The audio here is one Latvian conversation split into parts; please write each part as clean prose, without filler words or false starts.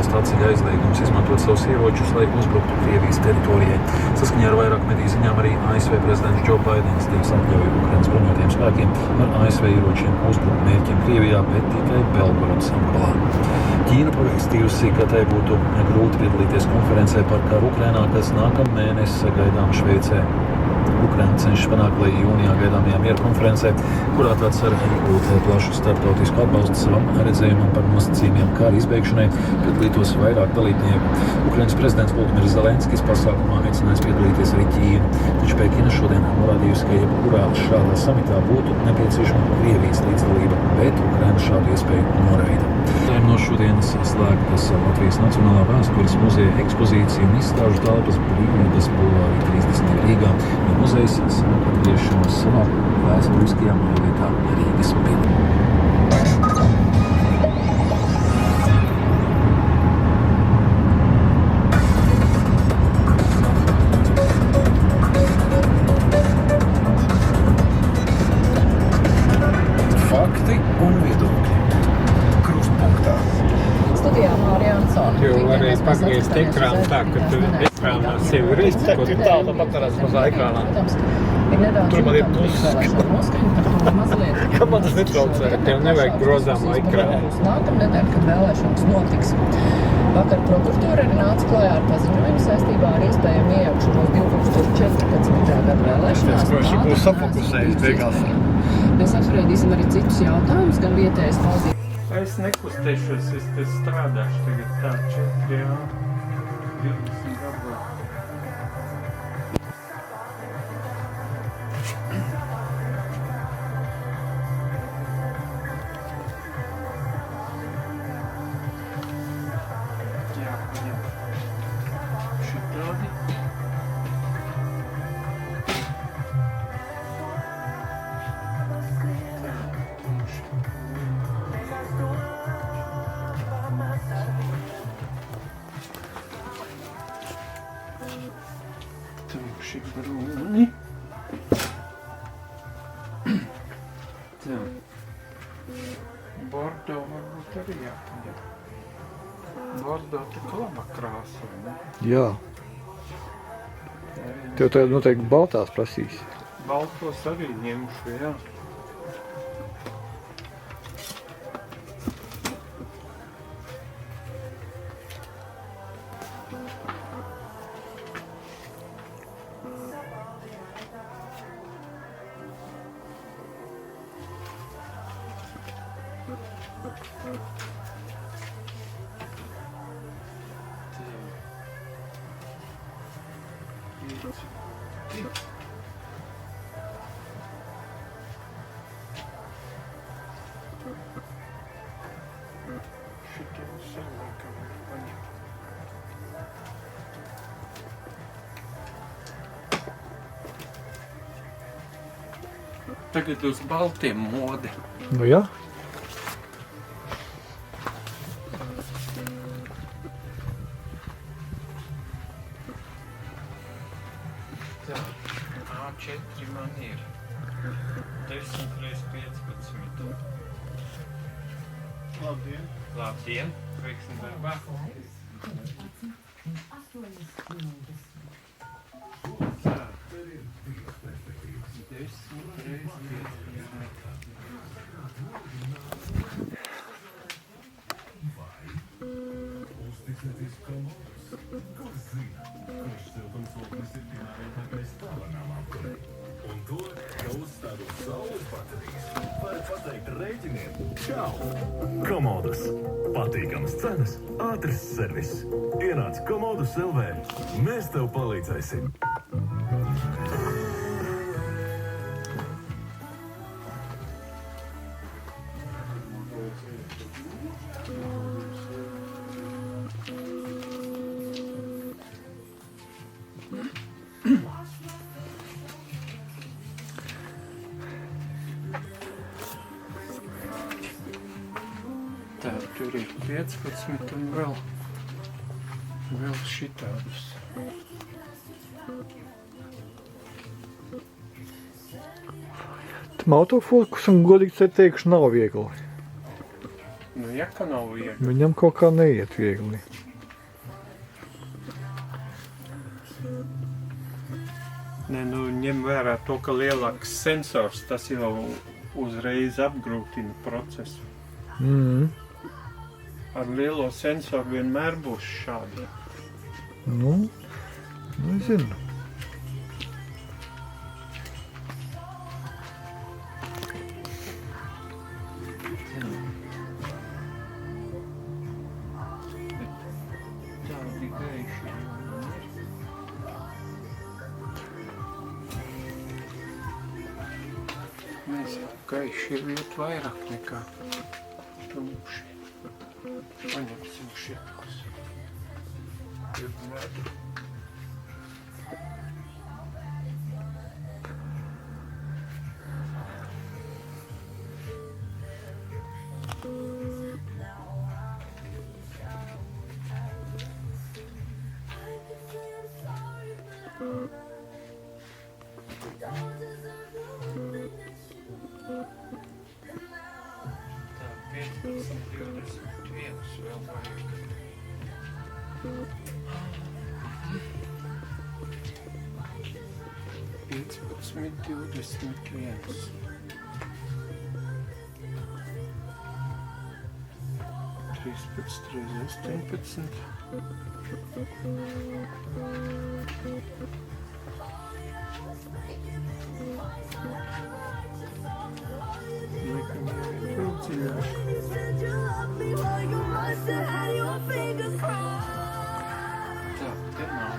atbalsta atceļ aizliegums izmantot savus ieročus, lai uzbruktu Krievijas teritorijai. Saskaņā ar vairāk mediju ziņām arī ASV prezidents Joe Bidens devis atļauju Ukrainas bruņotajiem spēkiem ar ASV ieročiem uzbrukt mērķiem Krievijā, bet tikai Belgorodas apgalā. Ķīna pavēstījusi, ka tai būtu grūti piedalīties konferencē par karu Ukrainā, kas nākamēnes sagaidām Šveicē. Ukraina cenšas panākt, lai jūnijā gaidāmajā miera konferencē, kurā tā cer iegūt plašu starptautisku atbalstu savam redzējumam par nosacījumiem kara izbeigšanai, piedalītos vairāk dalībnieku. Ukrainas prezidents Volodimirs Zelenskis pasākumā aicinājis piedalīties arī Ķīnu, taču Pekina šodien norādījusi, ka jebkurā šādā samitā būtu nepieciešama Krievijas līdzdalība, bet Ukraina šādu iespēju noraida. No šodienas slēgtas Latvijas Nacionālā vēstures muzeja ekspozīcija un izstāžu telpas Brīvības bulvārī 30. Rīgā, jo muzejs sāk atgriešanos savā vēsturiskajā mājvietā Rīgas pilī. Fakti un viedokļi. Krustpunktā. Studijā Mārija Ansone. Jo varēja pagriezt ekrānu tā, ka tu ekrānā sevi reizi Tā ir tāda makarās mazā ekrānā. Tur man ir pluses. Kā man tas netraucē? tev nevajag grozāmo ekrānu. Nākamnedēļ, kad vēlēšanas notiks. Vakar prokuratūra arī nāca klajā ar paziņojumu saistībā ar iespējamu iejaukšanos 2014. gada vēlēšanās. Viņš būs safokusējis beigās. Mēs apspriedīsim arī citus jautājumus, gan vietējas valdības. Es nekustēšos, es te strādāšu tagad tā 4, 20 gabalā. Šitādi. Tukši brūni. Tā. Bordo varbūt arī jāpaņem. Bordo tik laba krāsa, ne? Jā. Tev tagad noteikti baltās prasīs. Baltos arī ņemšu, jā. Šito savākam paņem. Tagad uz baltiem mode. Nu jā. Tā, A4 man ir 10 x 15. Labdien. Labdien, veiksim darbā. Tā, 10 x 15. Uzticēties Komodos, kurš zina, kurš siltumsūknis ir piemērotākais tālākām apkurei. Un to, ka uzstādot saules baterijas, var pateikt rēķiniem čau! Komodos. Patīkamas cenas, ātrs servis. Ienāc Komodos LV. Mēs tev palīdzēsim. Tā, tur ir 15 un vēl šitādus. Tam autofokus un godīgi teikšu nav viegli. Nu, ja, ka nav viegli. Viņam kaut kā neiet viegli. Nē, nu, ņem vērā to, ka lielāks sensors, tas jau uzreiz apgrūtina procesu. Ar lielo sensoru vienmēr būs šādi. Nu, nezinu. Tādi gaiši. Mēs gaiši ir ļoti vairāk nekā tumši. Paņemsim šitos. Tā, 15, 21 vēl vajag. 15, 21. 13 reizes 18. Laikam jau ir vēl dziļāk. Tā, te nav.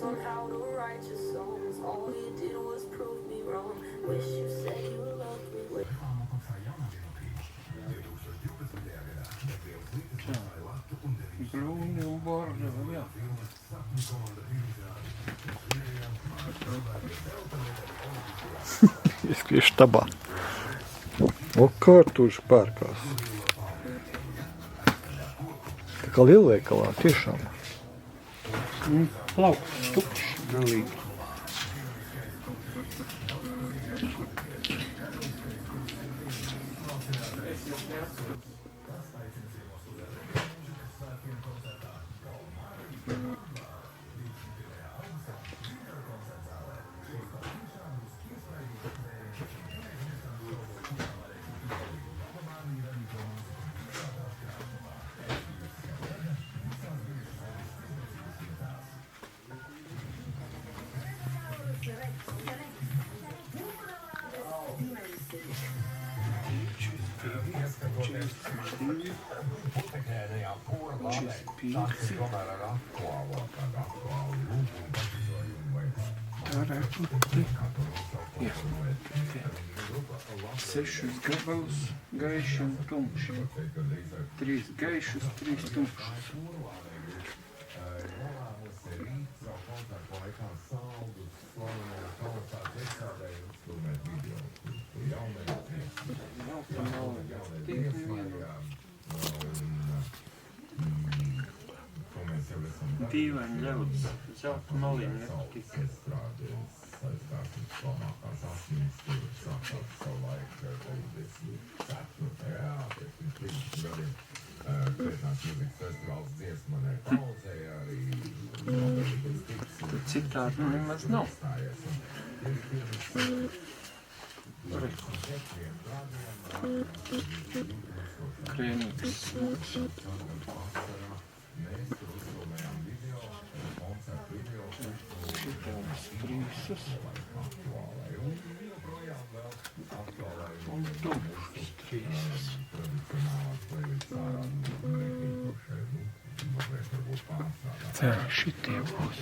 On how to write your songs, all you did was prove me wrong. Wish you said you loved me with. Brūni un bordo, jā. Izskries štabā. O, kā tur pērkās. Tā kā lielveikalā, tiešām. Plaukts tukšs, galīgi. Sešus gabalus gaiši un tumši. 3 gaišus, 3 tumšus. Dīvaini ļauds, zelta maliņa nepatika. Citādi nemaz nav. Krēmīgs smuks. Šitādas trīsas. Un tumšas trīsas. Tā, šitie būs.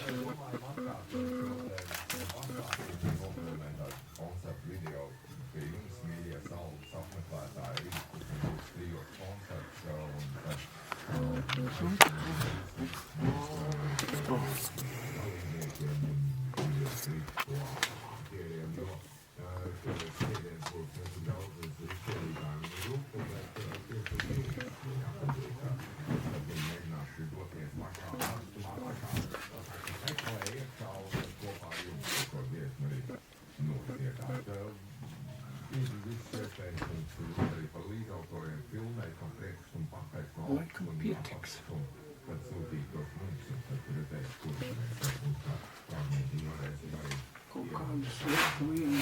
Laikam pietiks. Kaut kādas lietas